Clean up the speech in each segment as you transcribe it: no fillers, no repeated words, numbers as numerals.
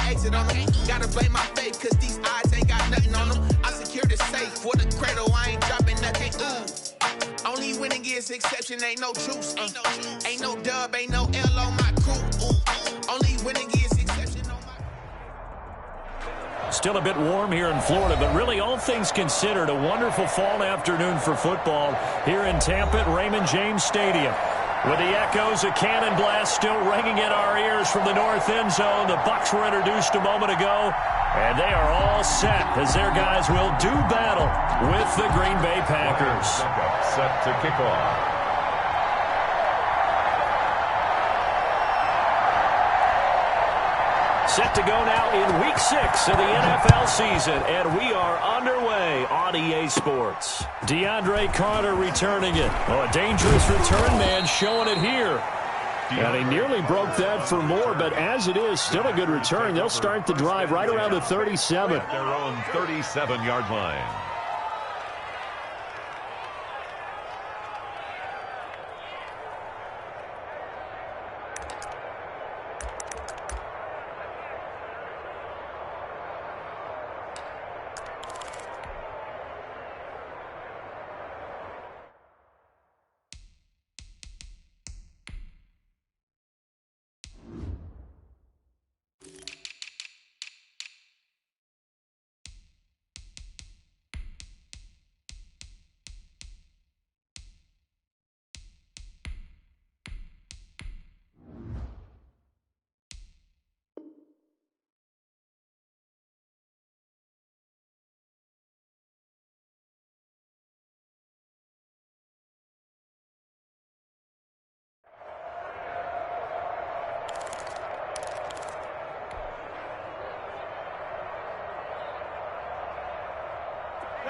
exit on them. Gotta blame my faith, cause these eyes ain't got nothing on them. I secure the safe for the cradle, I ain't dropping nothing. Only winning is exception, ain't no truce. Ain't no dub, ain't no L on my crew. Only winning is exception on my. Still a bit warm here in Florida, but really all things considered, a wonderful fall afternoon for football here in Tampa at Raymond James Stadium. With the echoes of cannon blast still ringing in our ears from the north end zone, the Bucs were introduced a moment ago, and they are all set as their guys will do battle with the Green Bay Packers. Set to kick off. Set to go now in Week 6 of the NFL season, and we are underway on EA Sports. DeAndre Carter returning it. Oh, a dangerous return man showing it here. And he nearly broke that for more, but as it is, still a good return. They'll start the drive right around the 37. Their own 37-yard line.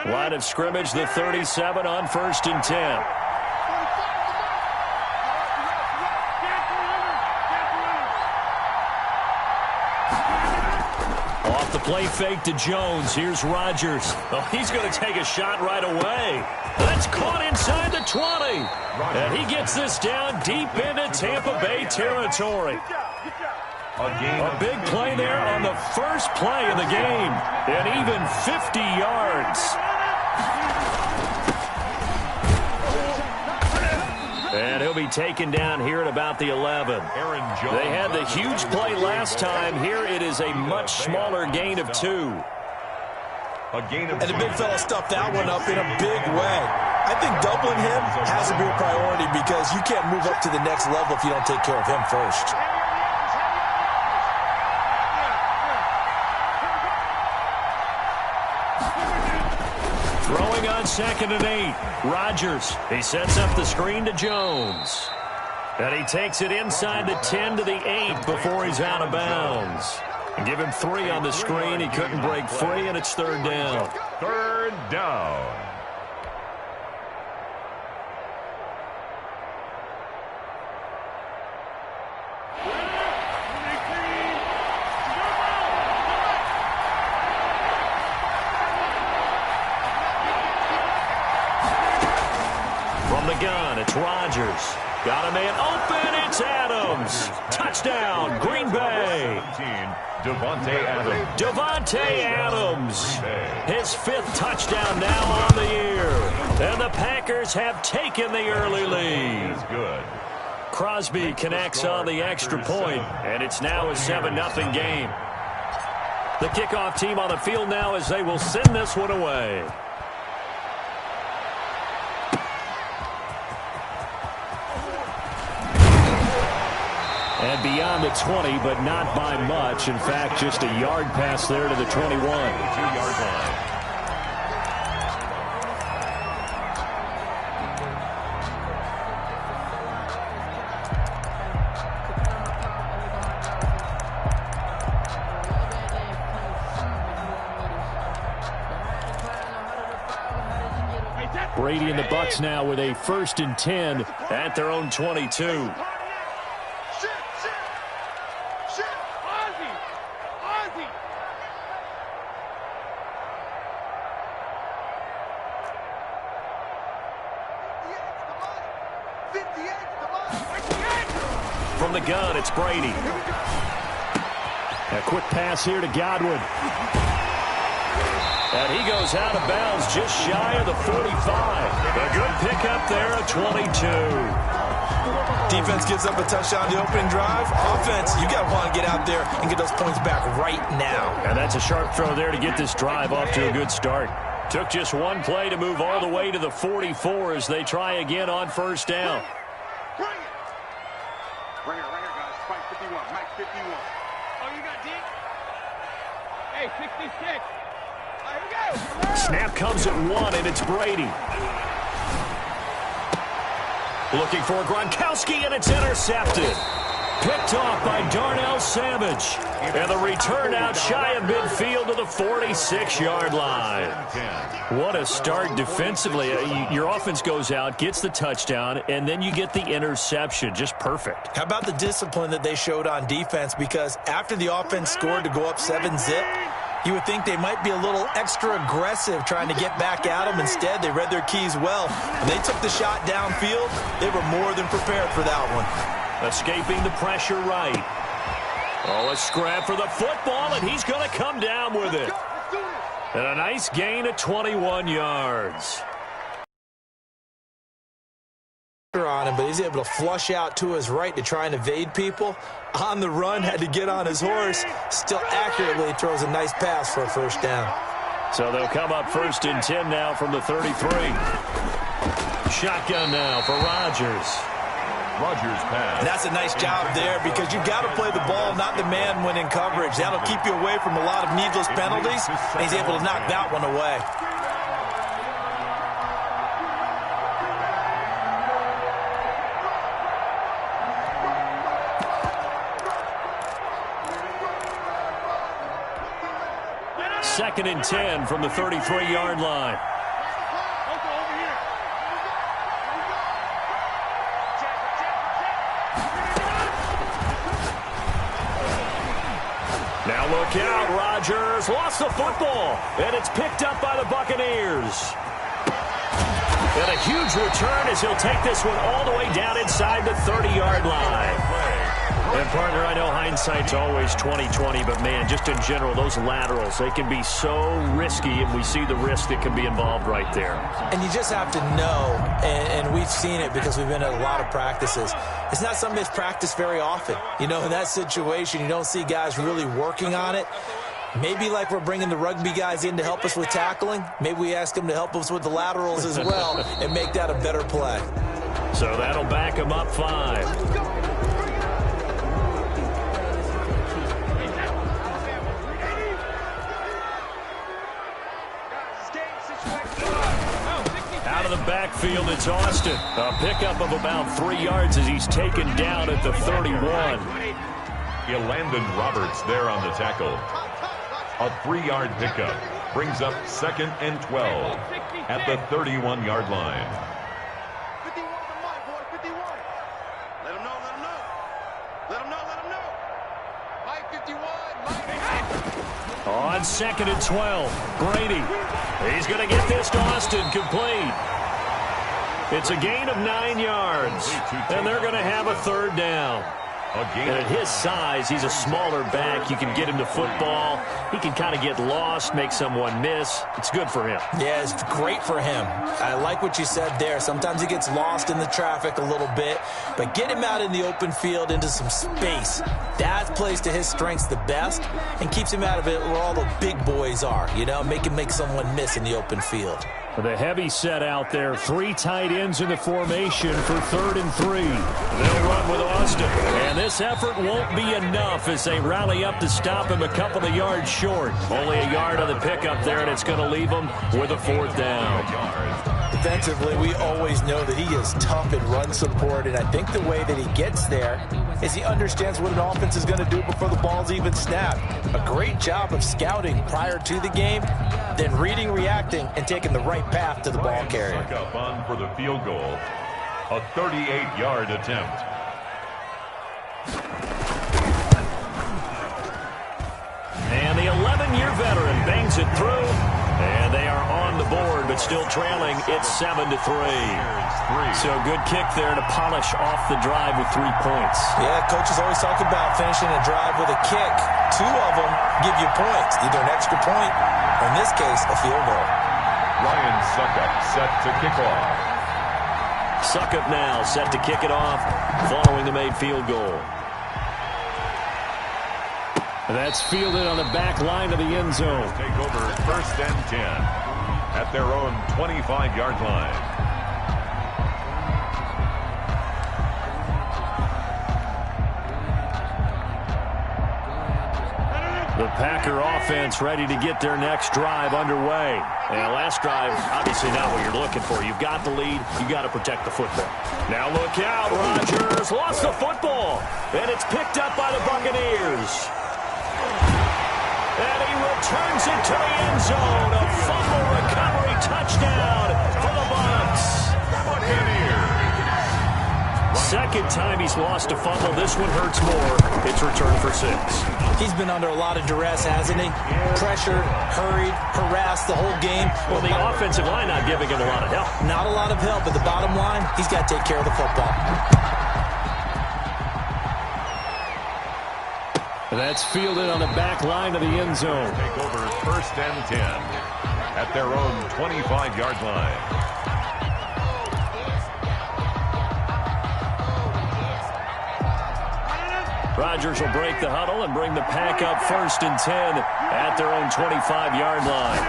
Line of scrimmage, the 37 on 1st and 10. Off the play fake to Jones. Here's Rodgers. Oh, he's going to take a shot right away. That's caught inside the 20. And he gets this down deep into Tampa Bay territory. A big play there on the first play of the game. And even 50 yards. And he'll be taken down here at about the 11. They had the huge play last time. Here it is a much smaller gain of 2. And the big fella stuffed that one up in a big way. I think doubling him has to be a priority because you can't move up to the next level if you don't take care of him first. Throwing on 2nd and 8. Rodgers. He sets up the screen to Jones. And he takes it inside the 10 to the 8 before he's out of bounds. And give him 3 on the screen. He couldn't break free, and it's 3rd down. 3rd down. Gun. It's Rodgers. Got a man open. It's Adams. Touchdown, Green Bay. Devontae Adams. His 5th touchdown now on the year. And the Packers have taken the early lead. Good. Crosby connects on the extra point, and it's now a 7-0 game. The kickoff team on the field now as they will send this one away. And beyond the 20, but not by much. In fact, just a yard pass there to the 21. 2-yard line. Brady and the Bucs now with a 1st and 10 at their own 22. From the gun, it's Brady. A quick pass here to Godwin. And he goes out of bounds just shy of the 45. A good pickup there at 22. Defense gives up a touchdown the opening drive. Offense, you got to want to get out there and get those points back right now. And that's a sharp throw there to get this drive off to a good start. Took just one play to move all the way to the 44 as they try again on first down. Bring it. Right here, guys. Spike 51. Max 51. Oh, you got deep? Hey, 66. Here we go. Snap comes at 1, and it's Brady. Looking for Gronkowski, and it's intercepted. Picked off by Darnell Savage. And the return out shy of midfield to the 46-yard line. What a start defensively. Your offense goes out, gets the touchdown, and then you get the interception. Just perfect. How about the discipline that they showed on defense? Because after the offense scored to go up 7-zip, you would think they might be a little extra aggressive trying to get back at them. Instead, they read their keys well. When they took the shot downfield, they were more than prepared for that one. Escaping the pressure right. Oh, a scrap for the football, and he's going to come down with it. And a nice gain of 21 yards. On him, but he's able to flush out to his right to try and evade people. On the run, had to get on his horse. Still accurately throws a nice pass for a first down. So they'll come up 1st and 10 now from the 33. Shotgun now for Rodgers. Rodgers pass. And that's a nice job there because you've got to play the ball, not the man when in coverage. That'll keep you away from a lot of needless penalties, and he's able to knock that one away. Second and 10 from the 33-yard line. Now look out, Rodgers lost the football, and it's picked up by the Buccaneers. And a huge return as he'll take this one all the way down inside the 30-yard line. And, partner, I know hindsight's always 20/20, but, man, just in general, those laterals, they can be so risky, and we see the risk that can be involved right there. And you just have to know, and we've seen it because we've been at a lot of practices, it's not something that's practiced very often. You know, in that situation, you don't see guys really working on it. Maybe like we're bringing the rugby guys in to help us with tackling, maybe we ask them to help us with the laterals as well and make that a better play. So that'll back them up 5. Out of the backfield, it's Austin. A pickup of about 3 yards as he's taken down at the 31. Landon Roberts there on the tackle. A 3-yard pickup brings up 2nd and 12 at the 31-yard line. 51 from my boy, 51. Let him know, let him know. Let him know, let him know. Mike 51, Mike. On 2nd and 12, Brady. He's going to get this to Austin complete. It's a gain of 9 yards, and they're going to have a 3rd down. And at his size, he's a smaller back. You can get him to football. He can kind of get lost, make someone miss. It's good for him. Yeah, it's great for him. I like what you said there. Sometimes he gets lost in the traffic a little bit, but get him out in the open field into some space. That plays to his strengths the best and keeps him out of it where all the big boys are, you know, make someone miss in the open field. The heavy set out there. 3 tight ends in the formation for 3rd and 3. They'll run with Austin. And this effort won't be enough as they rally up to stop him a couple of yards short. Only a yard on the pickup there, and it's going to leave him with a 4th down. Defensively, we always know that he is tough in run support, and I think the way that he gets there is he understands what an offense is going to do before the ball's even snapped. A great job of scouting prior to the game, then reading, reacting, and taking the right path to the ball carrier. Up on for the field goal. A 38-yard attempt. And the 11-year veteran bangs it through And they are on the board, but still trailing. It's 7-3. So good kick there to polish off the drive with 3 points. Yeah, coaches always talk about finishing a drive with a kick. 2 of them give you points, either an extra point or, in this case, a field goal. Ryan Suckup set to kick off. Suckup now set to kick it off following the made field goal. That's fielded on the back line of the end zone. Take over 1st and 10 at their own 25-yard line. The Packer offense ready to get their next drive underway. And last drive, obviously not what you're looking for. You've got the lead. You've got to protect the football. Now look out. Rodgers lost the football. And it's picked up by the Buccaneers. And he returns it to the end zone. A fumble recovery touchdown for the Bucs. Buccaneers. Second time he's lost a fumble. This one hurts more. It's returned for 6. He's been under a lot of duress, hasn't he? Pressured, hurried, harassed the whole game. Well, the offensive line not giving him a lot of help. Not a lot of help, but the bottom line, he's got to take care of the football. That's fielded on the back line of the end zone. Take over 1st and 10 at their own 25-yard line. Rodgers will break the huddle and bring the pack up 1st and 10 at their own 25-yard line.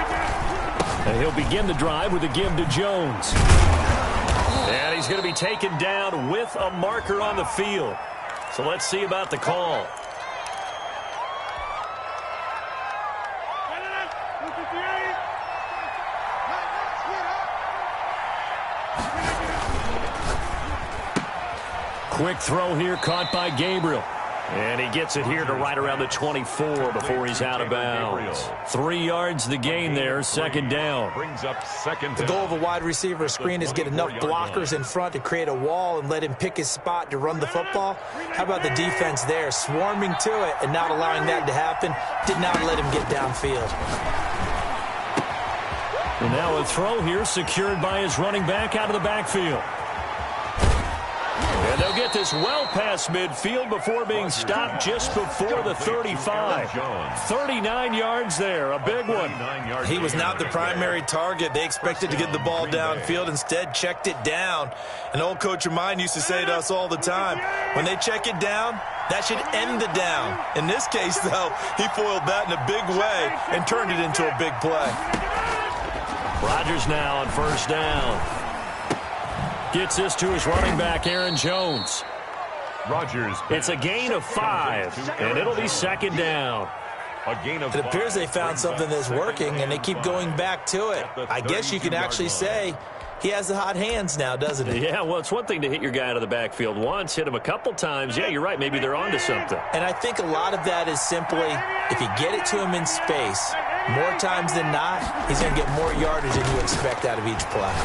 And he'll begin the drive with a give to Jones. And he's going to be taken down with a marker on the field. So let's see about the call. Quick throw here caught by Gabriel. And he gets it here to right around the 24 before he's out of bounds. 3 yards the gain there, 2nd down. Brings up 2nd. The goal of a wide receiver screen is get enough blockers in front to create a wall and let him pick his spot to run the football. How about the defense there, swarming to it and not allowing that to happen? Did not let him get downfield. And now a throw here secured by his running back out of the backfield. And they'll get this well past midfield before being stopped just before the 35. 39 yards there, a big one. He was not the primary target. They expected to get the ball downfield, instead checked it down. An old coach of mine used to say to us all the time, when they check it down, that should end the down. In this case, though, he foiled that in a big way and turned it into a big play. Rodgers now on 1st down. Gets this to his running back, Aaron Jones. Rodgers. It's a gain of 5, and it'll be 2nd down. It appears they found something that's working, and they keep going back to it. I guess you can actually say he has the hot hands now, doesn't he? Yeah, well, it's one thing to hit your guy out of the backfield once, hit him a couple times. Yeah, you're right. Maybe they're onto something. And I think a lot of that is simply if you get it to him in space, more times than not, he's going to get more yardage than you expect out of each play.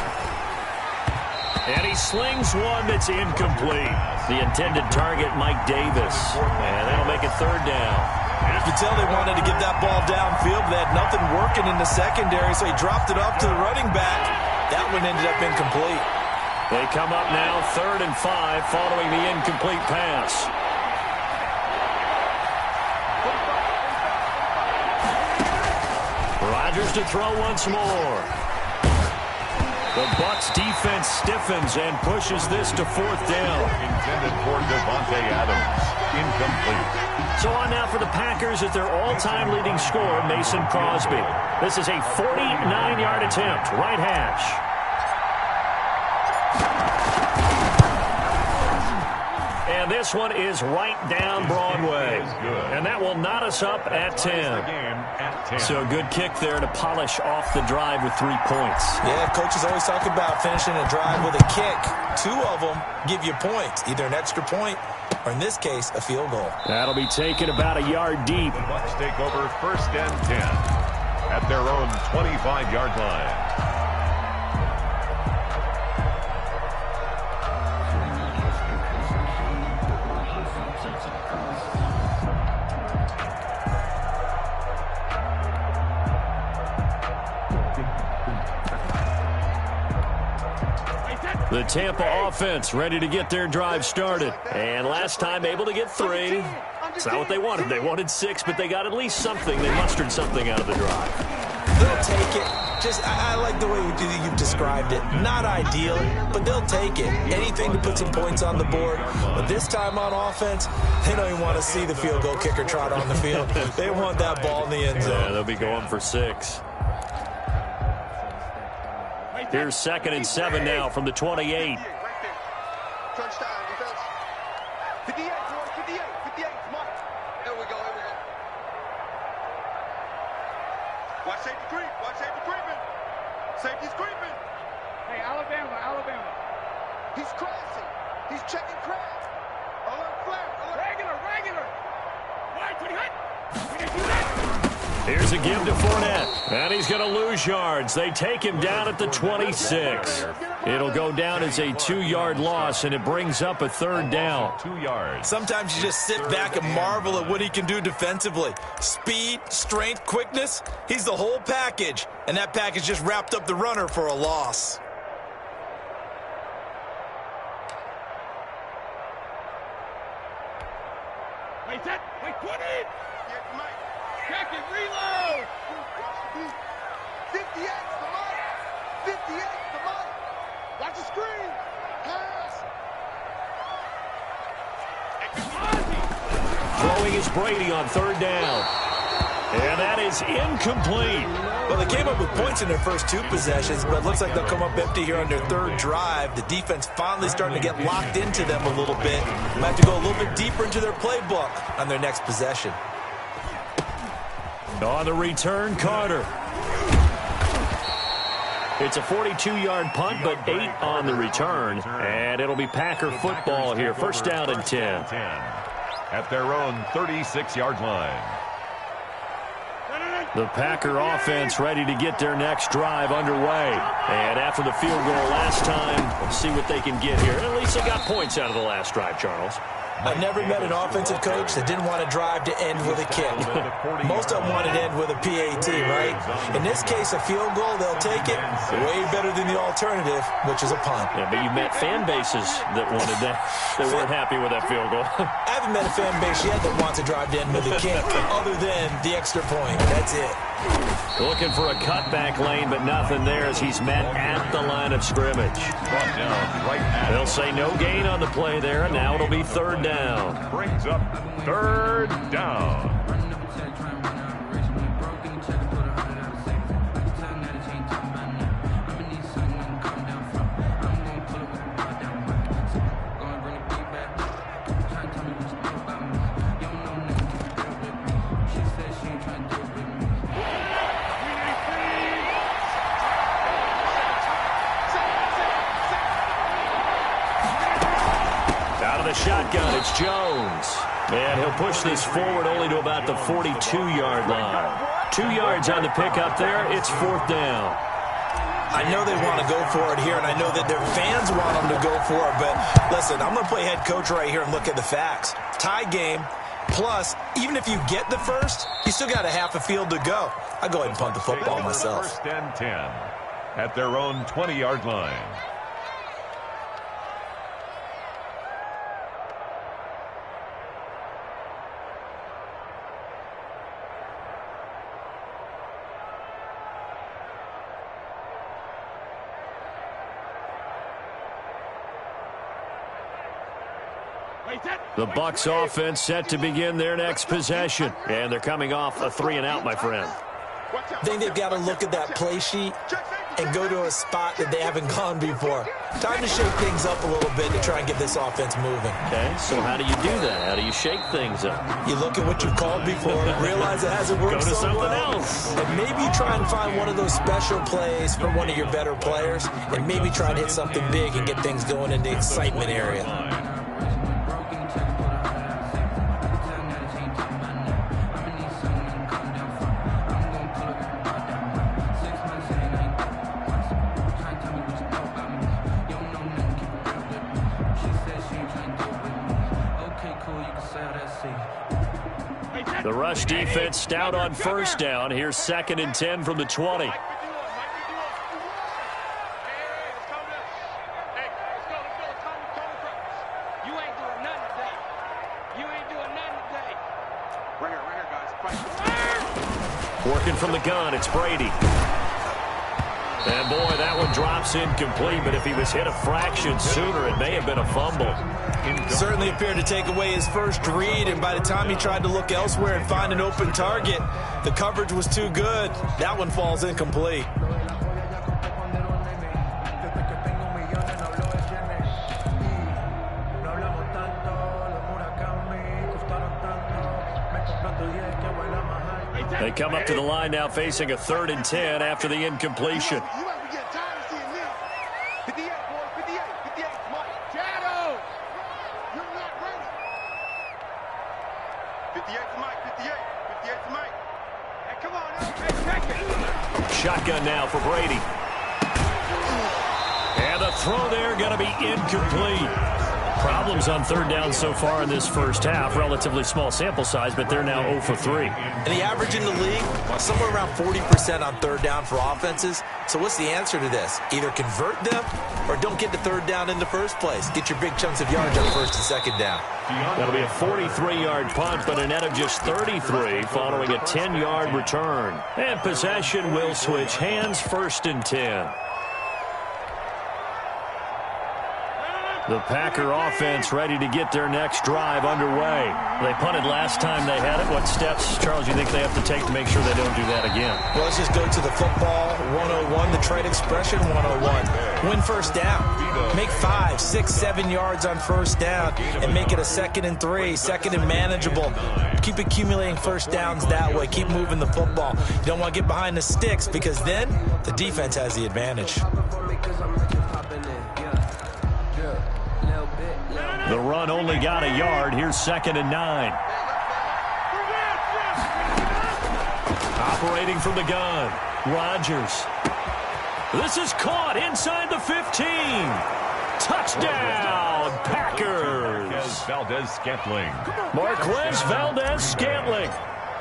And he slings one that's incomplete. The intended target, Mike Davis. And that'll make it 3rd down. You could tell they wanted to get that ball downfield, but they had nothing working in the secondary, so he dropped it off to the running back. That one ended up incomplete. They come up now 3rd and 5 following the incomplete pass. Rodgers to throw once more. The Bucs defense stiffens and pushes this to 4th down. Intended for Devontae Adams. Incomplete. So on now for the Packers at their all-time leading scorer, Mason Crosby. This is a 49-yard attempt, right hash. And this one is right down Broadway. And that will knot us up at 10. So a good kick there to polish off the drive with 3 points. Yeah, coaches always talk about finishing a drive with a kick. 2 of them give you points, either an extra point or, in this case, a field goal. That'll be taken about a yard deep. The Bucs take over 1st and 10 at their own 25-yard line. The Tampa offense ready to get their drive started. And last time able to get 3. It's not what they wanted. They wanted 6, but they got at least something. They mustered something out of the drive. They'll take it. I like the way you've described it. Not ideal, but they'll take it. Anything to put some points on the board. But this time on offense, they don't even want to see the field goal kicker trot on the field. They want that ball in the end zone. Yeah, they'll be going for 6. Here's 2nd and 7 now from the 28. Touchdown, defense. 58, boys, 58, 58, come on. Here we go. Watch safety creep, watch safety creeping. Safety's creeping. Hey, Alabama. He's crashing. He's checking crash. Alert flare, alert. Regular. Wide to the hut. We didn't do that. Here's a give to Fournette, and he's going to lose yards. They take him down at the 26. It'll go down as a 2-yard loss, and it brings up a 3rd down. 2 yards. Sometimes you just sit back and marvel at what he can do defensively. Speed, strength, quickness. He's the whole package, and that package just wrapped up the runner for a loss. Wait, 20. Check it, reload! 58's the mark! 58's the mark! Watch the screen! Pass! Throwing is Brady on 3rd down. And that is incomplete. Well, they came up with points in their first 2 possessions, but it looks like they'll come up empty here on their 3rd drive. The defense finally starting to get locked into them a little bit. Might have to go a little bit deeper into their playbook on their next possession. On the return, Carter. It's a 42-yard punt, but 8 on the return. And it'll be Packer football here. 1st down and 10. At their own 36-yard line. The Packer offense ready to get their next drive underway. And after the field goal last time, let's see what they can get here. At least they got points out of the last drive, Charles. I've never met an offensive coach that didn't want to drive to end with a kick. Most of them wanted to end with a PAT, right? In this case, a field goal, they'll take it. Way better than the alternative, which is a punt. Yeah, but you met fan bases that wanted that. They weren't happy with that field goal. I haven't met a fan base yet that wants to drive to end with a kick, other than the extra point. That's it. Looking for a cutback lane, but nothing there as he's met at the line of scrimmage. Brought down right at They'll say no gain on the play there, and now it'll be 3rd down. brings up 3rd down. Shotgun, it's Jones. And he'll push this forward only to about the 42-yard line. 2 yards on the pickup there. It's 4th down. I know they want to go for it here, and I know that their fans want them to go for it. But listen, I'm going to play head coach right here and look at the facts. Tie game, plus, even if you get the first, you still got a half a field to go. I'll go ahead and punt the football myself. 1st and 10 at their own 20-yard line. The Bucs offense set to begin their next possession. And they're coming off a 3-and-out, my friend. I think they've got to look at that play sheet and go to a spot that they haven't gone before. Time to shake things up a little bit to try and get this offense moving. Okay, so how do you do that? How do you shake things up? You look at what you've called before, realize it hasn't worked Go to so something well, else. and maybe you try and find one of those special plays for one of your better players, and maybe try and hit something big and get things going in the excitement area. The rush defense stout on 1st down. Here's 2nd and 10 from the 20. Working from the gun, it's Brady. And, boy, that one drops incomplete, but if he was hit a fraction sooner, it may have been a fumble. Certainly appeared to take away his first read, and by the time he tried to look elsewhere and find an open target, the coverage was too good. That one falls incomplete. They come up to the line now facing a 3rd and 10 after the incompletion. Shotgun now for Brady. And the throw there going to be incomplete. Problems on 3rd down so far in this first half. Relatively small sample size, but they're now 0 for 3. And the average in the league, somewhere around 40% on 3rd down for offenses. So what's the answer to this? Either convert them or don't get to 3rd down in the first place. Get your big chunks of yards on 1st and 2nd down. That'll be a 43-yard punt, but a net of just 33 following a 10-yard return. And possession will switch hands, 1st and 10. The Packer offense ready to get their next drive underway. They punted last time they had it. What steps, Charles, you think they have to take to make sure they don't do that again? Well, let's just go to the football 101, the trade expression 101. Win 1st down. Make 5, 6, 7 yards on 1st down and make it a 2nd and 3, 2nd and manageable. Keep accumulating 1st downs that way. Keep moving the football. You don't want to get behind the sticks because then the defense has the advantage. The run only got a yard. Here's 2nd and 9. Operating from the gun, Rodgers. This is caught inside the 15. Touchdown, Packers. Marquez Valdez-Scantling.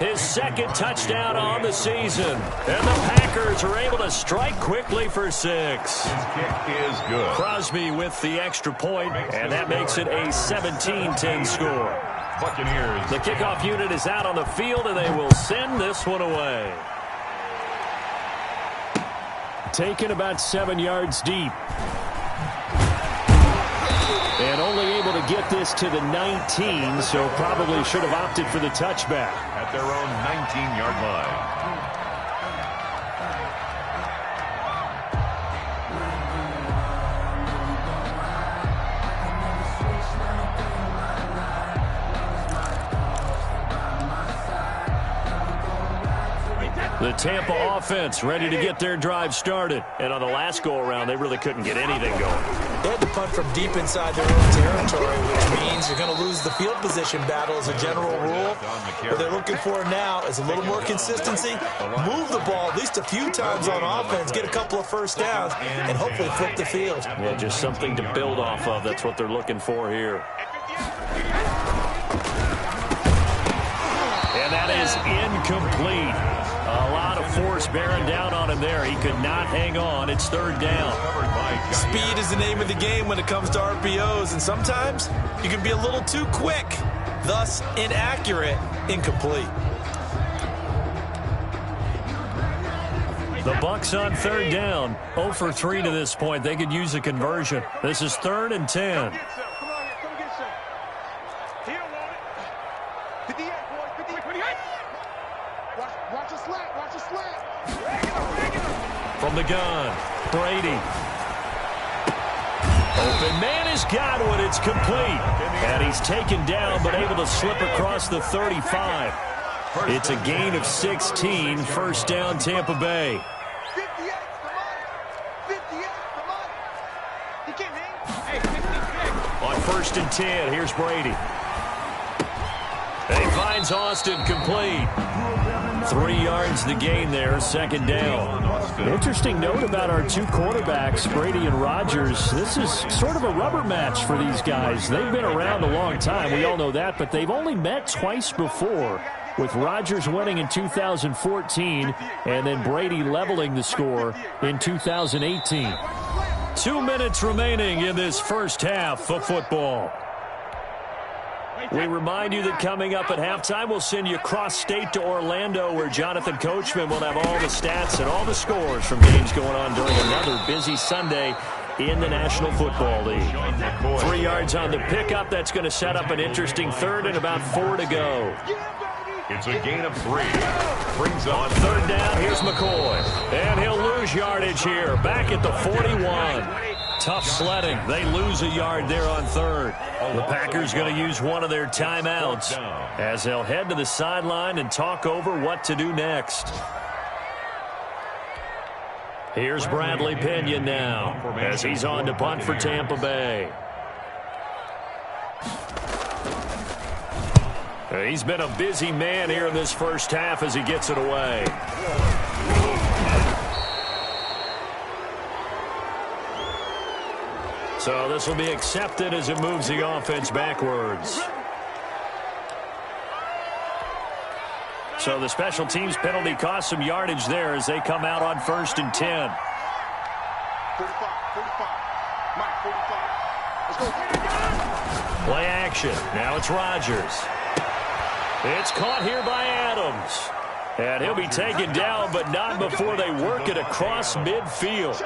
His 2nd touchdown on the season. And the Packers are able to strike quickly for 6. His kick is good. Crosby with the extra point, and that makes it a 17-10 score. Buccaneers. The kickoff unit is out on the field, and they will send this one away. Taken about 7 yards deep. And only able to get this to the 19, so probably should have opted for the touchback. At their own 19-yard line. The Tampa offense ready to get their drive started. And on the last go-around, they really couldn't get anything going. They had to punt from deep inside their own territory, which means you're going to lose the field position battle as a general rule. What they're looking for now is a little more consistency, move the ball at least a few times on offense, get a couple of 1st downs, and hopefully flip the field. Well, just something to build off of. That's what they're looking for here. And that is incomplete. A lot of force bearing down on him there. He could not hang on. It's 3rd down. Speed is the name of the game when it comes to RPOs, and sometimes you can be a little too quick, thus inaccurate, incomplete. The Bucs on 3rd down. 0 for 3 to this point. They could use a conversion. This is 3rd and 10. From the gun, Brady. Open man has got one. It's complete. And he's taken down, but able to slip across the 35. It's a gain of 16. 1st down, Tampa Bay. On 1st and 10, here's Brady. And he finds Austin complete. 3 yards the gain there, 2nd down. Interesting note about our two quarterbacks, Brady and Rodgers. This is sort of a rubber match for these guys. They've been around a long time. We all know that, but they've only met twice before, with Rodgers winning in 2014 and then Brady leveling the score in 2018. 2 minutes remaining in this first half of football. We remind you that coming up at halftime, we'll send you cross-state to Orlando, where Jonathan Coachman will have all the stats and all the scores from games going on during another busy Sunday in the National Football League. 3 yards on the pickup. That's going to set up an interesting third and about 4 to go. It's a gain of 3. Brings On up third down, here's McCoy. And he'll lose yardage here. Back at the 41. Tough sledding. They lose a yard there on third. The Packers going to use one of their timeouts as they'll head to the sideline and talk over what to do next. Here's Bradley Pinion now as he's on to punt for Tampa Bay. He's been a busy man here in this first half as he gets it away. So this will be accepted as it moves the offense backwards. So the special teams penalty cost some yardage there as they come out on 1st and 10. 45. Mike, 45. Let's go. Play action. Now it's Rodgers. It's caught here by Adams. And he'll be taken down, but not before they work it across midfield.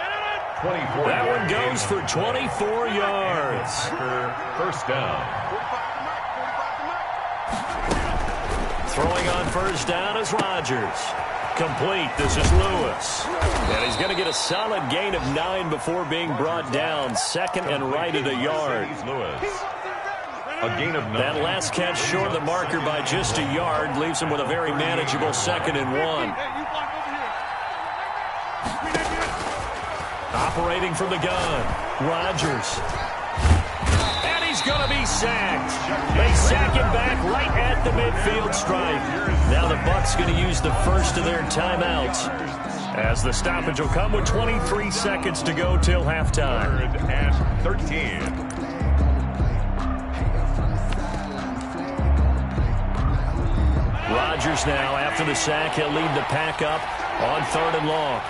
24. That one goes for 24 yards. First down. 45 to Mike. Throwing on first down is Rodgers. Complete. This is Lewis. And he's going to get a solid gain of 9 before being brought down. Second and right at a yard. Lewis. A gain of 9. That last catch short of the marker by just a yard leaves him with a very manageable 2nd and 1. Operating from the gun, Rodgers. And he's going to be sacked. They sack him back right at the midfield stripe. Now the Bucs going to use the first of their timeouts, as the stoppage will come with 23 seconds to go till halftime. 3rd and 13. Rodgers now, after the sack, he'll lead the pack up on 3rd and long.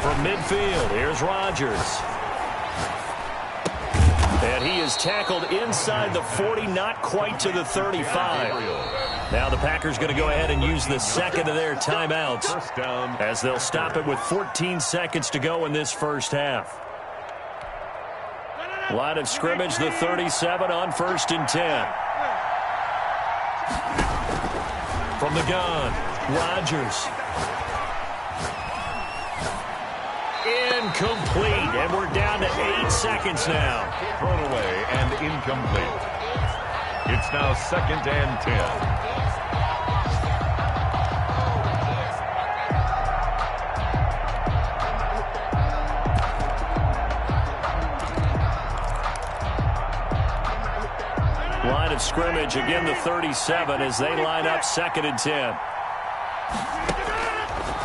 From midfield, here's Rodgers. And he is tackled inside the 40, not quite to the 35. Now the Packers going to go ahead and use the second of their timeouts, as they'll stop it with 14 seconds to go in this first half. Line of scrimmage, the 37 on 1st and 10. From the gun, Rodgers. Incomplete, and we're down to 8 seconds now. Thrown away and incomplete. It's now 2nd and 10. Line of scrimmage, again the 37 as they line up 2nd and 10.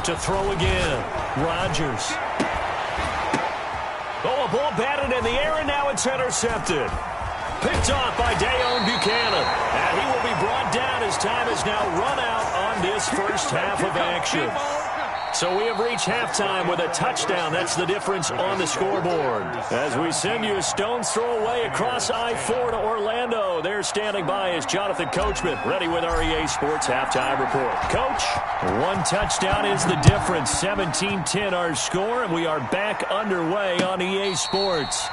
To throw again, Rodgers. Oh, a ball batted in the air, and now it's intercepted. Picked off by Dayon Buchanan. And he will be brought down as time is now run out on this first half of action. So we have reached halftime with a touchdown. That's the difference on the scoreboard. As we send you a stone's throw away across I-4 to Orlando. There standing by is Jonathan Coachman, ready with our EA Sports Halftime Report. Coach, one touchdown is the difference. 17-10 our score, and we are back underway on EA Sports.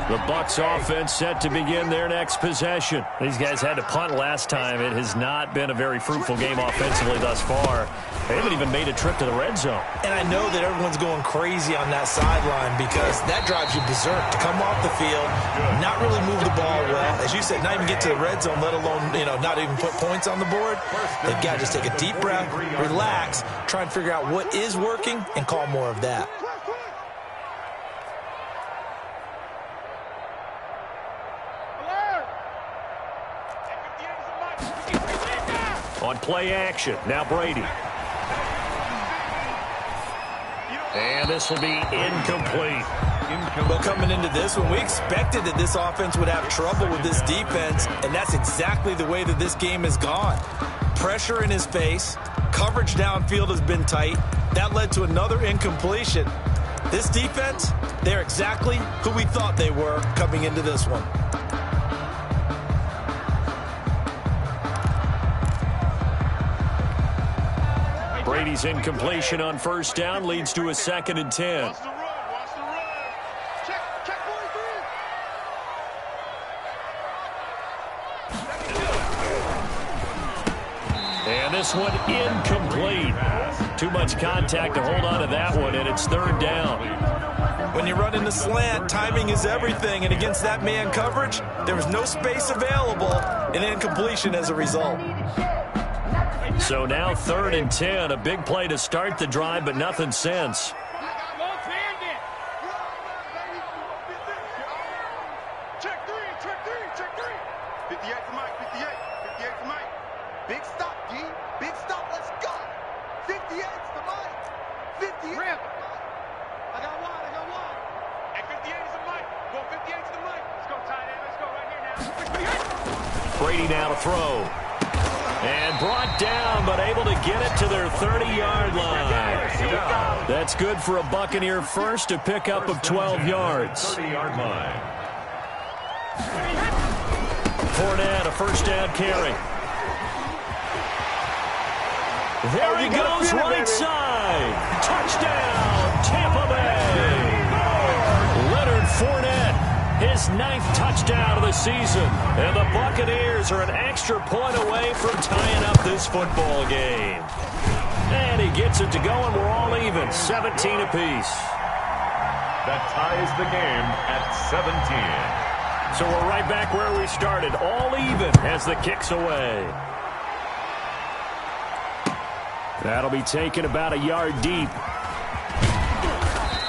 The Bucs offense set to begin their next possession. These guys had to punt last time. It has not been a very fruitful game offensively thus far. They haven't even made a trip to the red zone. And I know that everyone's going crazy on that sideline because that drives you berserk to come off the field, not really move the ball well. As you said, not even get to the red zone, let alone, not even put points on the board. They've got to just take a deep breath, relax, try and figure out what is working, and call more of that. On play action, now Brady. And this will be incomplete. Well, coming into this one, we expected that this offense would have trouble with this defense, and that's exactly the way that this game has gone. pressure in his face. Coverage downfield has been tight. That led to another incompletion. This defense, they're exactly who we thought they were coming into this one. Brady's incompletion on first down leads to a 2nd and 10. And this one incomplete. Too much contact to hold on to that one, and it's 3rd down. When you run in the slant, timing is everything, and against that man coverage, there was no space available, and incompletion as a result. So now 3rd and 10, a big play to start the drive, but nothing since. Check three. 58 for Mike, 58 for Mike. Big stop, D. Big stop, let's go. 58 for Mike. 58 Rip. I got one. And 58 is a Mike. Go 58 to the Mike. Let's go, tight end. Let's go right here now. Brady now to throw. And brought down, but able to get it to their 30-yard line. That's good for a Buccaneer first, a pickup of 12 yards. 30-yard line. Fournette, a first down carry. There he goes, right side. Touchdown, Tampa Bay. Leonard Fournette, his 9th touchdown of the season. And the Buccaneers are an extra point away from tying up this football game. And he gets it to go, and we're all even, 17 apiece. That ties the game at 17. So we're right back where we started, all even as the kick's away. That'll be taken about a yard deep.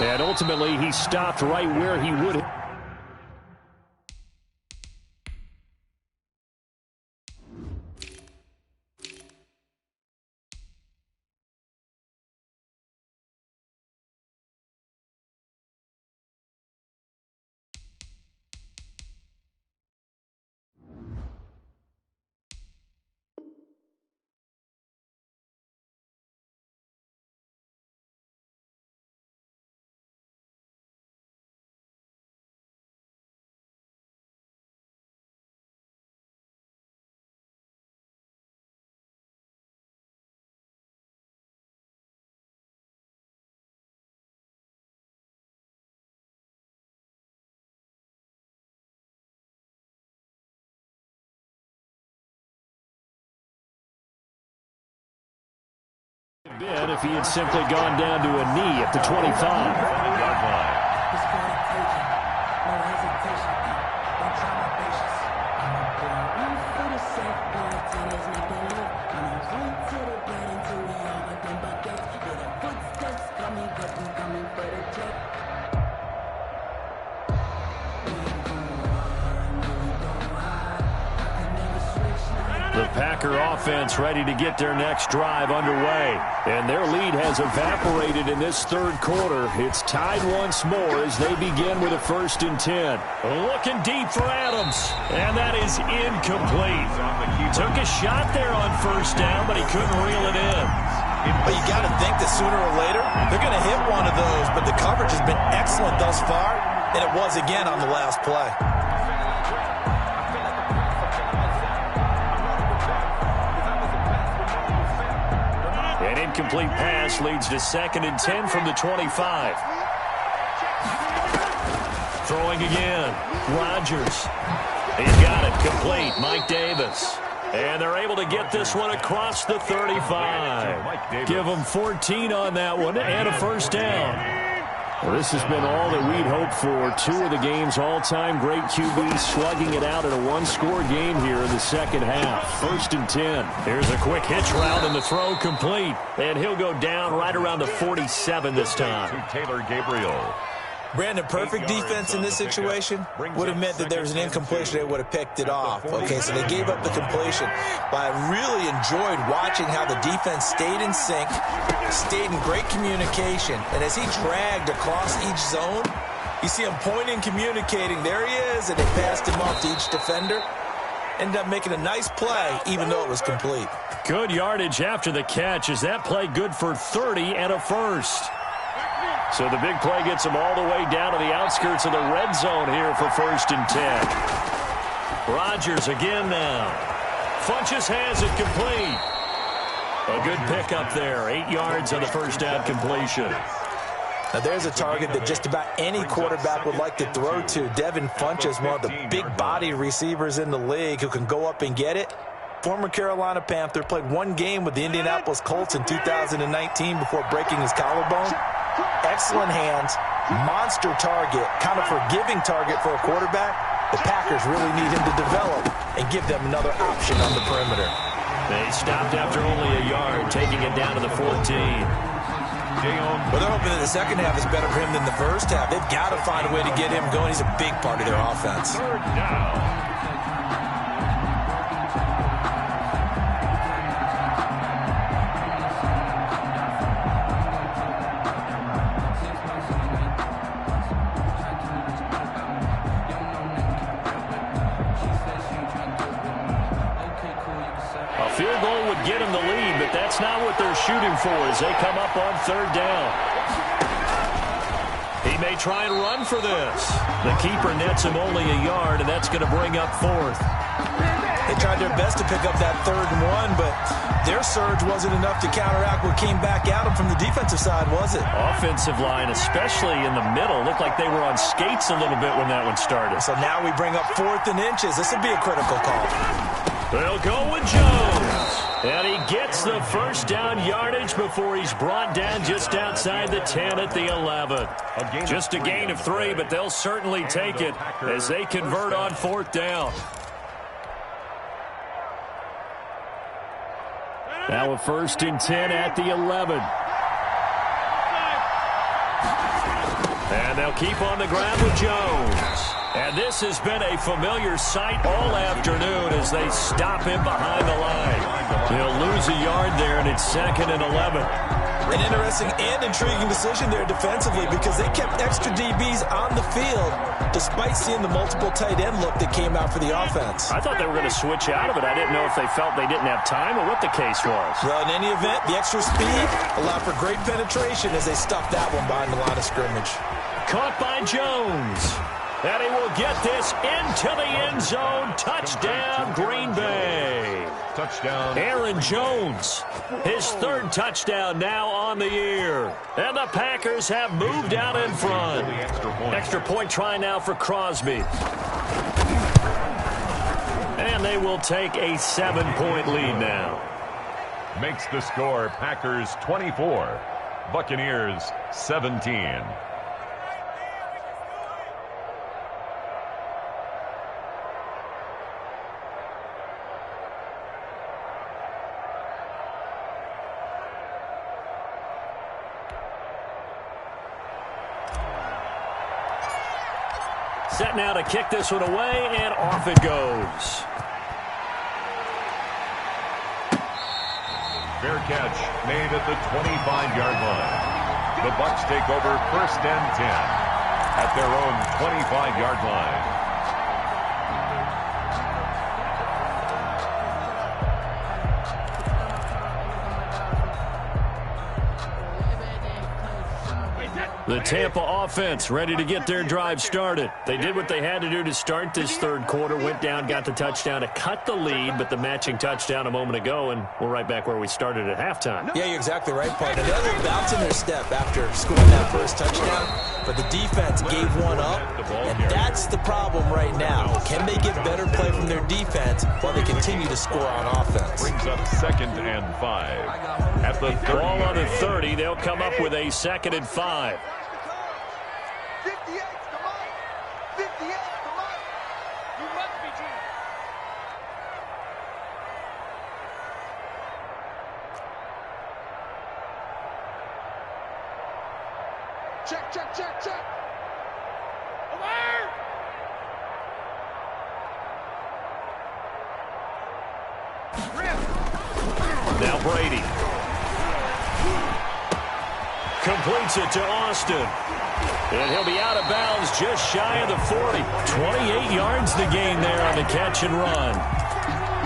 And ultimately, he stopped right where he would have. Been if he had simply gone down to a knee at the 25. The Packer offense ready to get their next drive underway. And their lead has evaporated in this 3rd quarter. It's tied once more as they begin with a 1st and 10. Looking deep for Adams. And that is incomplete. Took a shot there on 1st down, but he couldn't reel it in. But you got to think that sooner or later, they're going to hit one of those. But the coverage has been excellent thus far, and it was again on the last play. An incomplete pass leads to 2nd and 10 from the 25. Throwing again. Rodgers. He's got it complete. Mike Davis. And they're able to get this one across the 35. Give them 14 on that one and a 1st down. Well, this has been all that we'd hoped for. 2 of the game's all-time great QBs slugging it out in a one-score game here in the 2nd half. 1st and 10. Here's a quick hitch route and the throw complete. And he'll go down right around the 47 this time. To Taylor Gabriel. Brandon, perfect defense in this situation would have meant that there was an incompletion. They would have picked it off. Okay, so they gave up the completion. But I really enjoyed watching how the defense stayed in sync, stayed in great communication. And as he dragged across each zone, you see him pointing, communicating. There he is, and they passed him off to each defender. Ended up making a nice play, even though it was complete. Good yardage after the catch. Is that play good for 30 and a first? So the big play gets them all the way down to the outskirts of the red zone here for 1st and 10. Rodgers again now. Funches has it complete. A good pickup there. 8 yards on the first down completion. Now there's a target that just about any quarterback would like to throw to. Devin Funches, one of the big body receivers in the league who can go up and get it. Former Carolina Panther, played 1 game with the Indianapolis Colts in 2019 before breaking his collarbone. Excellent hands, monster target, kind of forgiving target for a quarterback. The Packers really need him to develop and give them another option on the perimeter. They stopped after only a yard, taking it down to the 14. Well, they're hoping that the second half is better for him than the first half. They've got to find a way to get him going. He's a big part of their offense. 3rd down. Field goal would get him the lead, but that's not what they're shooting for as they come up on 3rd down. He may try and run for this. The keeper nets him only a yard, and that's going to bring up 4th. They tried their best to pick up that 3rd and 1, but their surge wasn't enough to counteract what came back at them from the defensive side, was it? Offensive line, especially in the middle, looked like they were on skates a little bit when that one started. So now we bring up 4th and inches. This would be a critical call. They'll go with Jones. And he gets the first down yardage before he's brought down just outside the 10 at the 11. Just a gain of 3, but they'll certainly take it as they convert on 4th down. Now a 1st and 10 at the 11. And they'll keep on the ground with Jones. And this has been a familiar sight all afternoon as they stop him behind the line. He'll lose a yard there, and it's 2nd and 11. An interesting and intriguing decision there defensively because they kept extra DBs on the field despite seeing the multiple tight end look that came out for the offense. I thought they were going to switch out of it. I didn't know if they felt they didn't have time or what the case was. Well, in any event, the extra speed allowed for great penetration as they stuffed that one behind the line of scrimmage. Caught by Jones. And he will get this into the end zone. Touchdown, Green Bay. Touchdown. Aaron Jones, his 3rd touchdown now on the year. And the Packers have moved out in front. Extra point try now for Crosby. And they will take a 7-point lead now. Makes the score Packers 24, Buccaneers 17. Set now to kick this one away, and off it goes. Fair catch made at the 25-yard line. The Bucs take over 1st and 10 at their own 25-yard line. The Tampa offense ready to get their drive started. They did what they had to do to start this 3rd quarter, went down, got the touchdown to cut the lead, but the matching touchdown a moment ago, and we're right back where we started at halftime. Yeah, you're exactly right, partner. They had a little bounce in their step after scoring that first touchdown, but the defense gave one up, and that's the problem right now. Can they get better play from their defense while they continue to score on offense? Brings up 2nd and 5 at the 30. Ball on the 30, they'll come up with a 2nd and 5. 58 to Mike. 58 to Mike. You must be Junior. Check, check, check, check. Over. Now Brady. Completes it to Austin. And he'll be out of bounds just shy of the 40. 28 yards the gain there on the catch and run.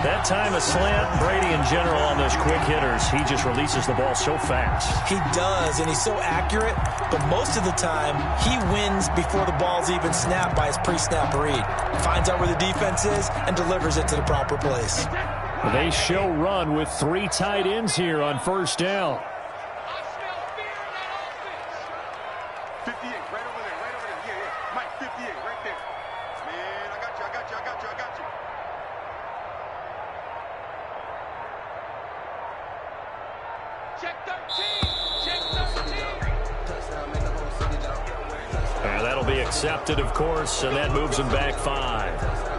That time a slant. Brady in general on those quick hitters, he just releases the ball so fast. He does, and he's so accurate, but most of the time he wins before the ball's even snapped by his pre-snap read. Finds out where the defense is and delivers it to the proper place. They show run with 3 tight ends here on first down. 58, right over there, right over there. Yeah. Mike, 58, right there. Man, I got you. Check 13. And that'll be accepted, of course, and that moves him back 5.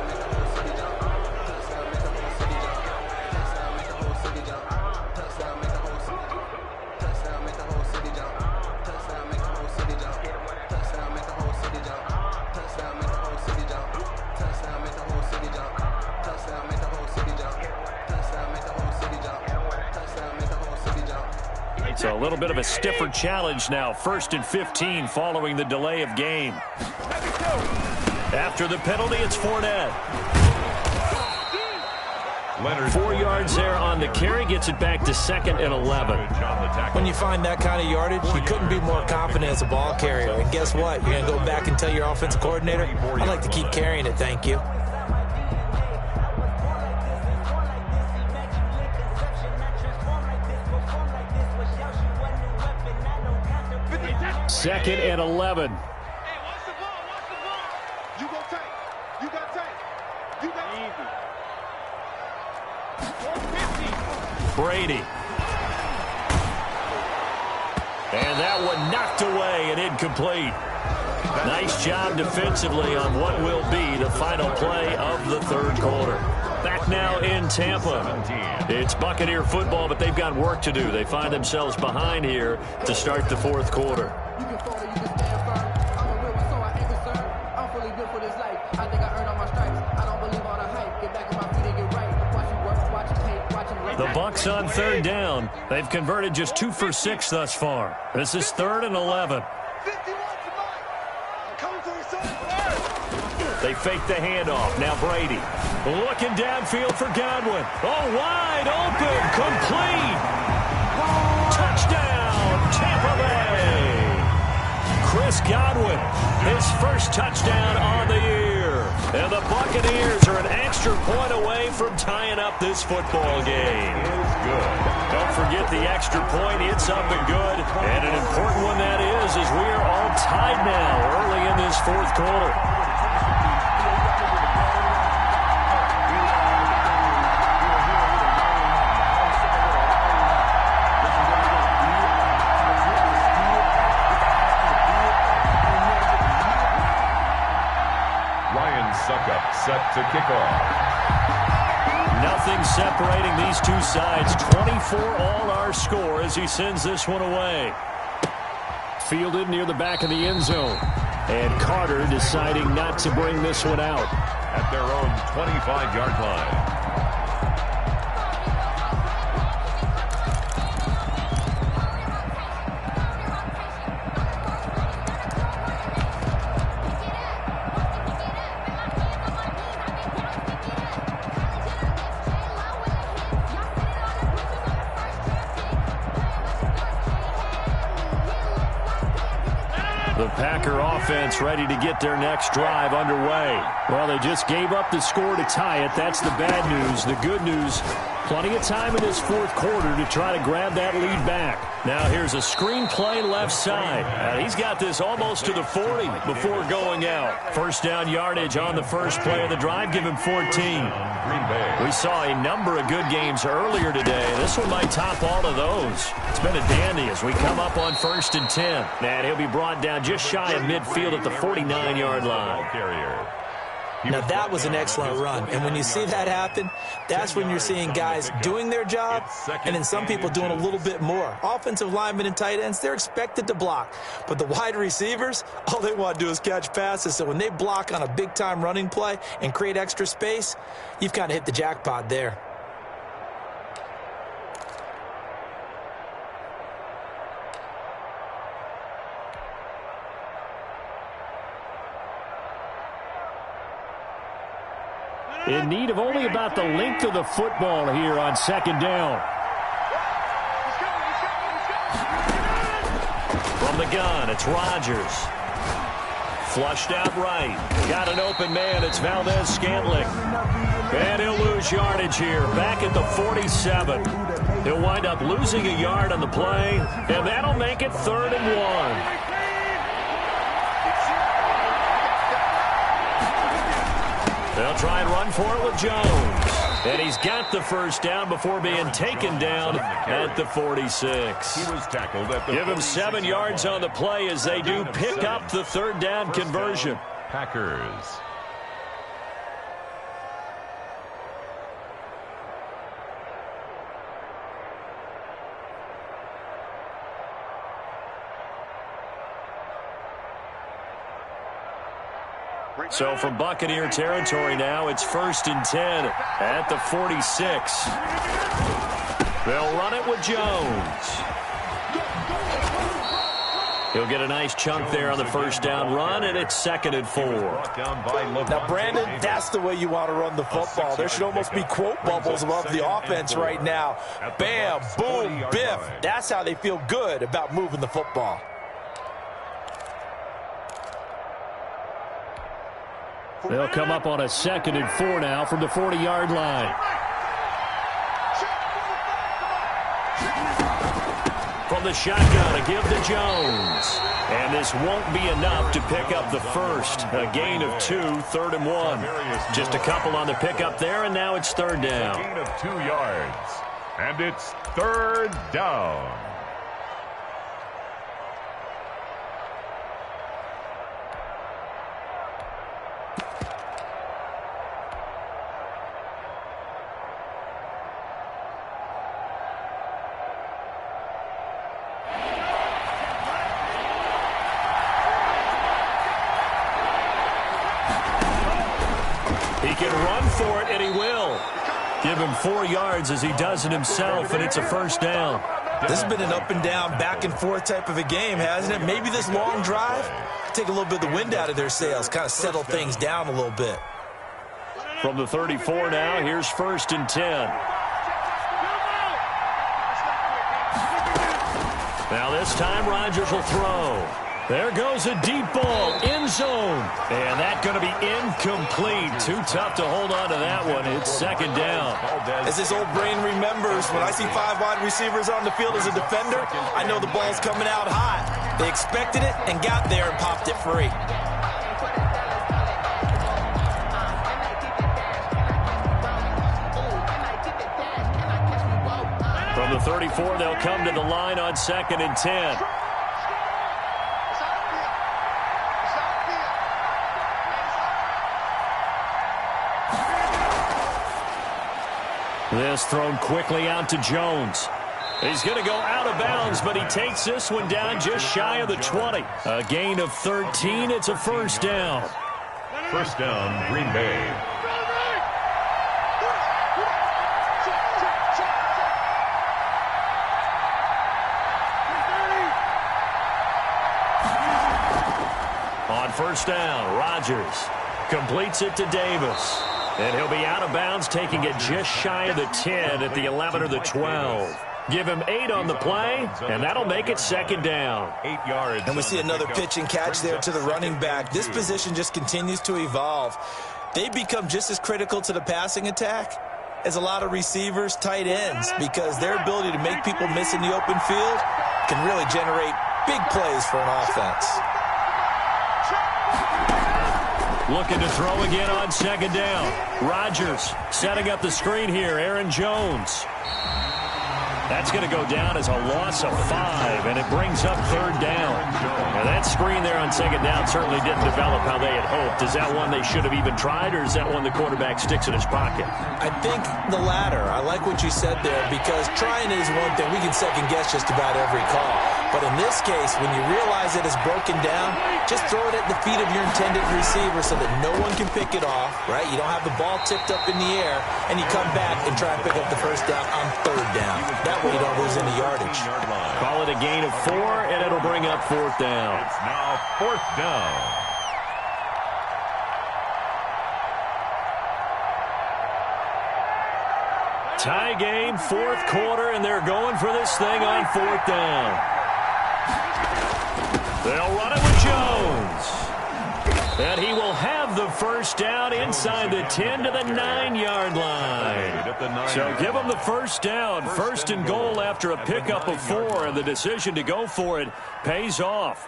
So a little bit of a stiffer challenge now. 1st and 15 following the delay of game. After the penalty, it's Fournette. Leonard 4 yards there on the carry. Gets it back to 2nd and 11. When you find that kind of yardage, you couldn't be more confident as a ball carrier. And guess what? You're going to go back and tell your offensive coordinator, I'd like to keep carrying it, thank you. Second and 11. Hey, watch the ball. You go tight. You got tight. You got easy. Brady. And that one knocked away and incomplete. Nice job defensively on what will be the final play of the 3rd quarter. Back now in Tampa. It's Buccaneer football, but they've got work to do. They find themselves behind here to start the 4th quarter. You can fall or you can stand firm. I'm a real one, so I ain't concerned. I'm fully built for this life. I think I earned all my stripes. I don't believe all the hype. Get back on my feet and get right. Watch you work, watch you take, watch them run. The Bucs on 3rd down. They've converted just 2 for 6 thus far. This is 3rd and 11. 51 tonight. I'm coming to the side. They fake the handoff. Now Brady looking downfield for Godwin. Oh, wide open, complete. Touchdown, Tampa Bay. Chris Godwin, his first touchdown on the year. And the Buccaneers are an extra point away from tying up this football game. good. Don't forget the extra point. It's up and good. And an important one that is, as we are all tied now early in this 4th quarter. Suckup set to kick off. Nothing separating these two sides. 24 all our score as he sends this one away. Fielded near the back of the end zone. And Carter deciding not to bring this one out. At their own 25-yard line. The Packer offense ready to get their next drive underway. Well, they just gave up the score to tie it. That's the bad news. The good news, plenty of time in this 4th quarter to try to grab that lead back. Now here's a screen play left side. He's got this almost to the 40 before going out. First down yardage on the first play of the drive. Give him 14. We saw a number of good games earlier today. This one might top all of those. It's been a dandy as we come up on 1st and 10. And he'll be brought down just shy of midfield at the 49-yard line. Now, that was an excellent run. And when you see that happen, that's when you're seeing guys doing their job and then some people doing a little bit more. Offensive linemen and tight ends, they're expected to block. But the wide receivers, all they want to do is catch passes. So when they block on a big-time running play and create extra space, you've kind of hit the jackpot there. in need of only about the length of the football here on second down. From the gun, it's Rodgers. Flushed out right. Got an open man. It's Valdez-Scantling. And he'll lose yardage here. Back at the 47. He'll wind up losing a yard on the play, and that'll make it 3rd and 1. They'll try and run for it with Jones. And he's got the first down before being taken down at the 46. He was tackled at the Give him 7 yards on the play as they do pick up the 3rd down conversion. Packers. So from Buccaneer territory now, it's 1st and 10 at the 46. They'll run it with Jones. He'll get a nice chunk there on the first down run, and it's 2nd and 4. Now, Brandon, that's the way you want to run the football. There should almost be quote bubbles above the offense right now. Bam, boom, biff. That's how they feel good about moving the football. They'll come up on a 2nd and 4 now from the 40-yard line. From the shotgun, a give to Jones. And this won't be enough to pick up the first. A gain of 2, 3rd and 1. Just a couple on the pickup there, and now it's 3rd down. A gain of 2 yards. And it's 3rd down. For it, and he will. Give him 4 yards as he does it himself, and it's a 1st down. This has been an up and down, back and forth type of a game, hasn't it? Maybe this long drive, take a little bit of the wind out of their sails, kind of settle things down a little bit. From the 34 now, here's 1st and 10. Now this time, Rodgers will throw. There goes a deep ball, end zone. And that's going to be incomplete. Too tough to hold on to that one. It's 2nd down. As his old brain remembers, when I see 5 wide receivers on the field as a defender, I know the ball's coming out hot. They expected it and got there and popped it free. From the 34, they'll come to the line on 2nd and 10. This thrown quickly out to Jones. He's going to go out of bounds, but he takes this one down just shy of the 20. A gain of 13. It's a 1st down. 1st down, Green Bay. On 1st down, Rodgers completes it to Davis. And he'll be out of bounds, taking it just shy of the 10 at the 11 or the 12. Give him 8 on the play, and that'll make it 2nd down. 8 yards. And we see another pitch and catch there to the running back. This position just continues to evolve. They become just as critical to the passing attack as a lot of receivers, tight ends, because their ability to make people miss in the open field can really generate big plays for an offense. Looking to throw again on 2nd down. Rodgers setting up the screen here. Aaron Jones. That's going to go down as a loss of 5, and it brings up 3rd down. Now that screen there on 2nd down certainly didn't develop how they had hoped. Is that one they should have even tried, or is that one the quarterback sticks in his pocket? I think the latter. I like what you said there, because trying is one thing. We can second guess just about every call. But in this case, when you realize it is broken down, just throw it at the feet of your intended receiver so that no one can pick it off, right? You don't have the ball tipped up in the air, and you come back and try and pick up the 1st down on 3rd down. That way you don't lose any yardage. Call it a gain of 4, and it'll bring up 4th down. It's now 4th down. Tie game, fourth quarter, and they're going for this thing on fourth down. They'll run it with Jones. And he will have the first down inside the 10 to the 9-yard line. So give him the first down. First and goal after a pickup of 4, and the decision to go for it pays off.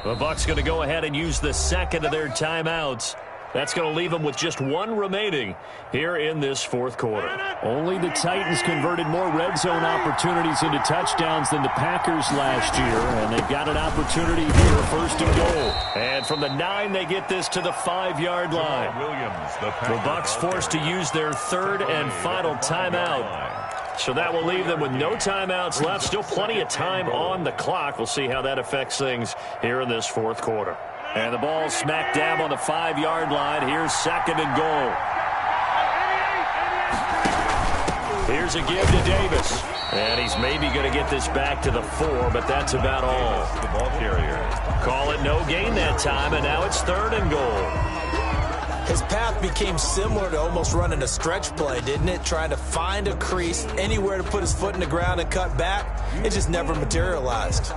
The Bucs going to go ahead and use the second of their timeouts. That's going to leave them with just 1 remaining here in this fourth quarter. Only the Titans converted more red zone opportunities into touchdowns than the Packers last year, and they've got an opportunity here, first and goal. And from the 9, they get this to the 5-yard line. The Bucs forced to use their third and final timeout. So that will leave them with no timeouts left. Still plenty of time on the clock. We'll see how that affects things here in this fourth quarter. And the ball smack dab on the 5-yard line. Here's second and goal. Here's a give to Davis. And he's maybe going to get this back to the 4, but that's about all. The ball carrier. Call it no gain that time, and now it's third and goal. His path became similar to almost running a stretch play, didn't it? Trying to find a crease, anywhere to put his foot in the ground and cut back. It just never materialized.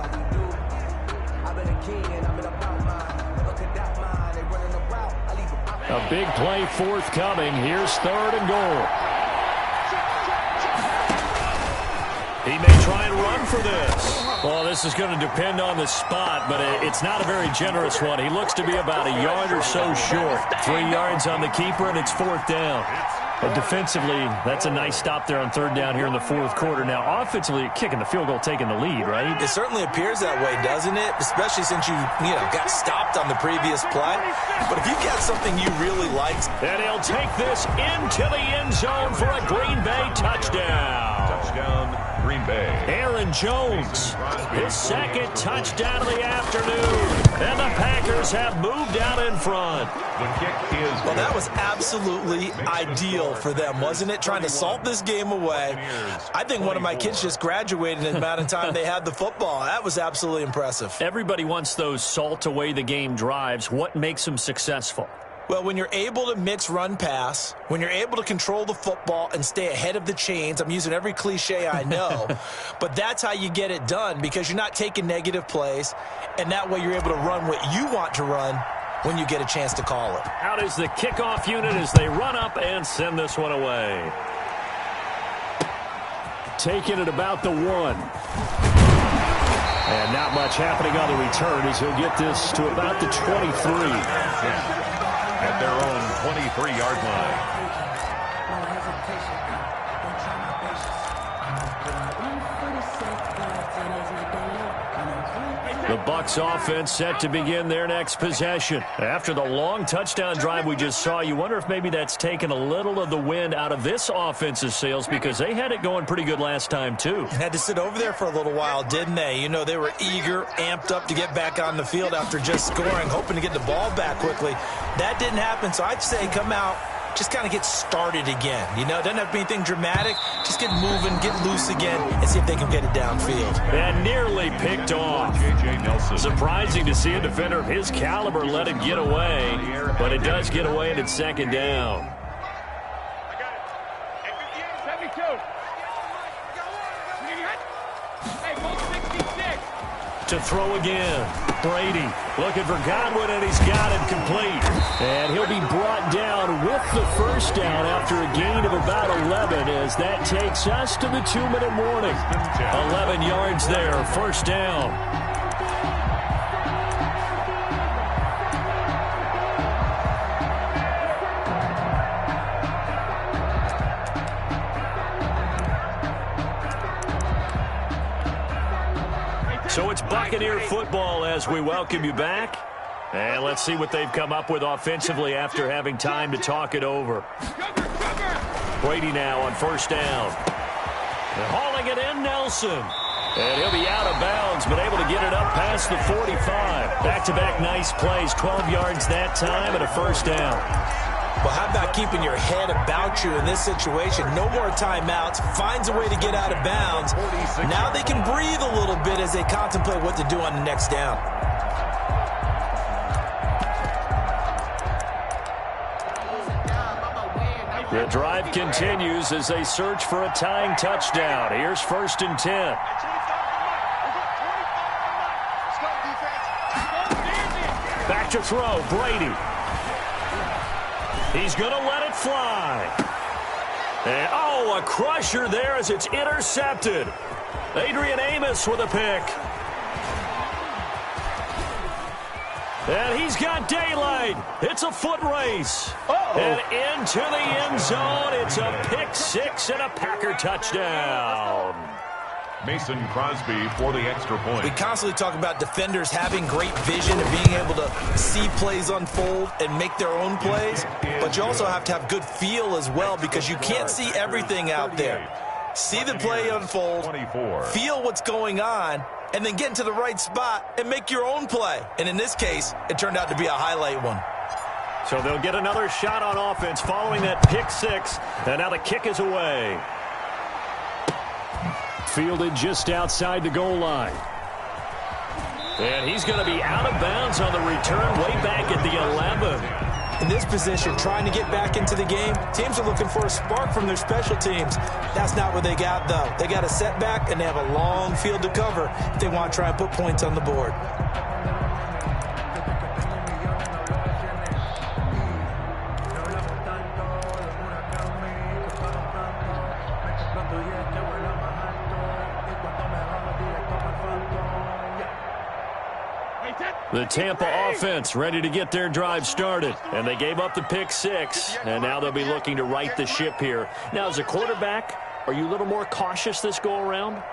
A big play forthcoming. Here's third and goal. He may try and run for this. Well, this is going to depend on the spot, but it's not a very generous one. He looks to be about a yard or so short. 3 yards on the keeper, and it's fourth down. But defensively, that's a nice stop there on third down here in the fourth quarter. Now, offensively, kicking the field goal, taking the lead, right? It certainly appears that way, doesn't it? Especially since you got stopped on the previous play. But if you've got something you really like. And he'll take this into the end zone for a Green Bay touchdown. Touchdown, Green Bay. Aaron Jones, his second touchdown of the afternoon. And the Packers have moved out in front. The kick is good. Well, that was absolutely ideal for them, wasn't it? Trying to salt this game away. I think one of my kids just graduated in the amount of time they had the football. That was absolutely impressive. Everybody wants those salt away the game drives. What makes them successful? Well, when you're able to mix run-pass, when you're able to control the football and stay ahead of the chains, I'm using every cliche I know, but that's how you get it done because you're not taking negative plays, and that way you're able to run what you want to run when you get a chance to call it. Out is the kickoff unit as they run up and send this one away. Taking it about the 1. And not much happening on the return as he'll get this to about the 23. At their own 23-yard line. The Bucs offense set to begin their next possession. After the long touchdown drive we just saw, you wonder if maybe that's taken a little of the wind out of this offense's sails because they had it going pretty good last time too. Had to sit over there for a little while, didn't they? You know, they were eager, amped up to get back on the field after just scoring, hoping to get the ball back quickly. That didn't happen, so I'd say come out, just kind of get started again. You know, it doesn't have to be anything dramatic. Just get moving, get loose again, and see if they can get it downfield. And nearly picked off. Surprising to see a defender of his caliber let it get away, but it does get away and it's second down. To throw again. Brady looking for Godwin, and he's got it complete. And he'll be brought down with the first down after a gain of about 11 as that takes us to the 2-minute warning. 11 yards there, first down. So it's Buccaneer football as we welcome you back. And let's see what they've come up with offensively after having time to talk it over. Brady now on first down. And hauling it in, Nelson. And he'll be out of bounds, but able to get it up past the 45. Back-to-back nice plays, 12 yards that time and a first down. Well, how about keeping your head about you in this situation? No more timeouts. Finds a way to get out of bounds. Now they can breathe a little bit as they contemplate what to do on the next down. The drive continues as they search for a tying touchdown. Here's 1st and 10. Back to throw, Brady. He's going to let it fly. And, a crusher there as it's intercepted. Adrian Amos with a pick. And he's got daylight. It's a foot race. And into the end zone, it's a pick six and a Packer touchdown. Mason Crosby for the extra point. We constantly talk about defenders having great vision and being able to see plays unfold and make their own plays. But you also have to have good feel as well because you can't see everything out there. See the play unfold, feel what's going on, and then get into the right spot and make your own play. And in this case, it turned out to be a highlight one. So they'll get another shot on offense following that pick six. And now the kick is away. Fielded just outside the goal line. And he's going to be out of bounds on the return way back at the 11. In this position, trying to get back into the game, teams are looking for a spark from their special teams. That's not what they got, though. They got a setback, and they have a long field to cover if they want to try and put points on the board. The Tampa offense ready to get their drive started. And they gave up the pick six. And now they'll be looking to right the ship here. Now, as a quarterback, are you a little more cautious this go-around?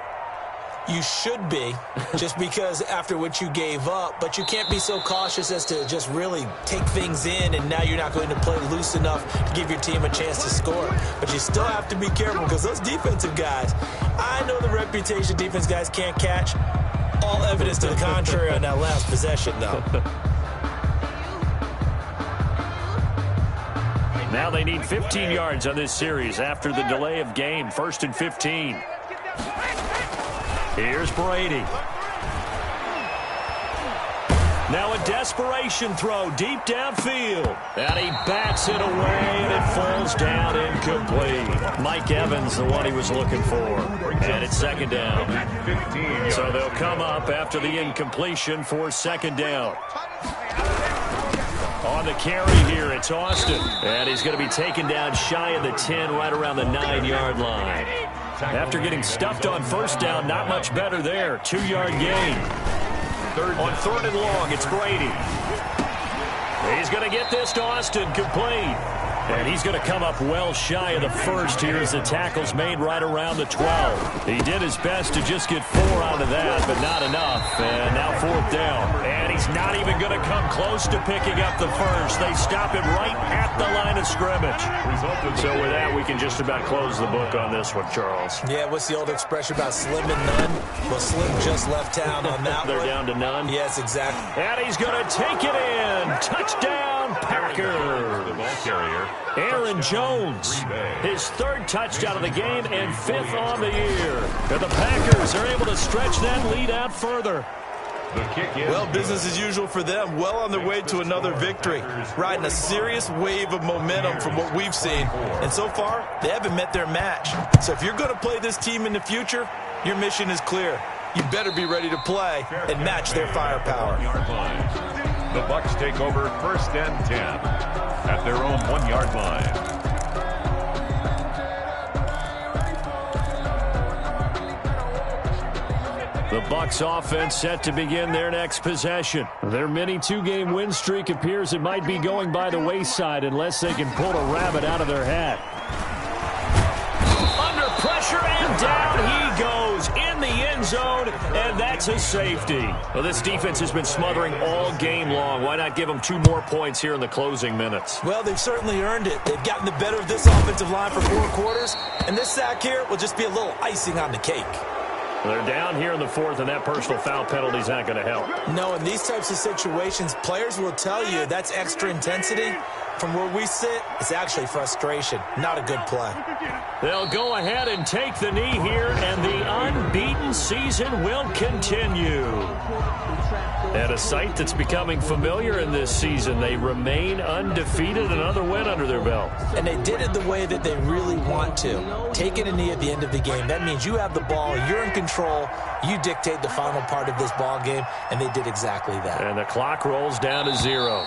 You should be, just because after what you gave up. But you can't be so cautious as to just really take things in, and now you're not going to play loose enough to give your team a chance to score. But you still have to be careful because those defensive guys, I know the reputation defense guys can't catch. All evidence to the contrary on that last possession, though. Now they need 15 yards on this series after the delay of game. 1st and 15. Here's Brady. Now a desperation throw deep downfield. And he bats it away, and it falls down incomplete. Mike Evans, the one he was looking for. And it's 2nd down. So they'll come up after the incompletion for 2nd down. On the carry here, it's Austin. And he's going to be taken down shy of the 10, right around the 9-yard line. After getting stuffed on 1st down, not much better there. 2-yard gain. On 3rd and long, it's Brady. He's going to get this to Austin, complete. And he's going to come up well shy of the 1st here as the tackle's made right around the 12. He did his best to just get 4 out of that, but not enough. And now 4th down. And he's not even going to come close to picking up the 1st. They stop him right at the line of scrimmage. So with that, we can just about close the book on this one, Charles. Yeah, what's the old expression about slim and none? Well, Slim just left town on that They're one. down to none? Yes, exactly. And he's going to take it in. Touchdown, Packers. The ball carrier. Aaron Jones, his 3rd touchdown of the game and 5th on the year. And the Packers are able to stretch that lead out further. The kick is Well, business as usual for them. Well on their way to another victory. Riding a serious wave of momentum from what we've seen. And so far, they haven't met their match. So if you're going to play this team in the future, your mission is clear. You better be ready to play and match their firepower. The Bucs take over 1st and 10 at their own 1-yard line. The Bucs offense set to begin their next possession. Their mini 2-game win streak appears it might be going by the wayside unless they can pull a rabbit out of their hat. Under pressure and down he goes in the end zone, and that's a safety. Well, this defense has been smothering all game long. Why not give them 2 more points here in the closing minutes? Well, they've certainly earned it. They've gotten the better of this offensive line for 4 quarters, and this sack here will just be a little icing on the cake. They're down here in the 4th, and that personal foul penalty is not going to help. No, in these types of situations, players will tell you that's extra intensity. From where we sit, it's actually frustration, not a good play. They'll go ahead and take the knee here, and the unbeaten season will continue. And a sight that's becoming familiar in this season. They remain undefeated, another win under their belt. And they did it the way that they really want to. Taking a knee at the end of the game. That means you have the ball, you're in control, you dictate the final part of this ball game, and they did exactly that. And the clock rolls down to 0.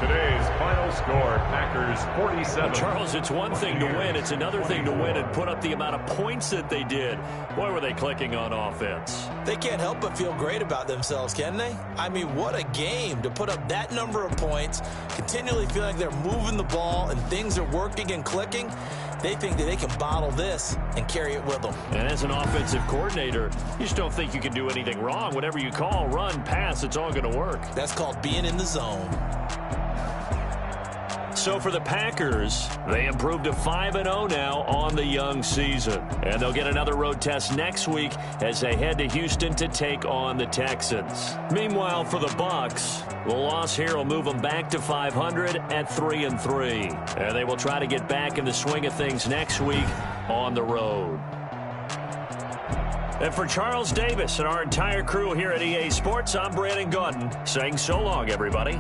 Today's final score, Packers 47. Charles, it's one thing to win. It's another thing to win and put up the amount of points that they did. Boy, were they clicking on offense. They can't help but feel great about themselves, can they? I mean, what a game to put up that number of points, continually feel like they're moving the ball and things are working and clicking. They think that they can bottle this and carry it with them. And as an offensive coordinator, you just don't think you can do anything wrong. Whatever you call, run, pass, it's all going to work. That's called being in the zone. So for the Packers, they improved to 5-0 now on the young season. And they'll get another road test next week as they head to Houston to take on the Texans. Meanwhile, for the Bucs, the loss here will move them back to 500 at 3-3. And they will try to get back in the swing of things next week on the road. And for Charles Davis and our entire crew here at EA Sports, I'm Brandon Gaudin saying so long, everybody.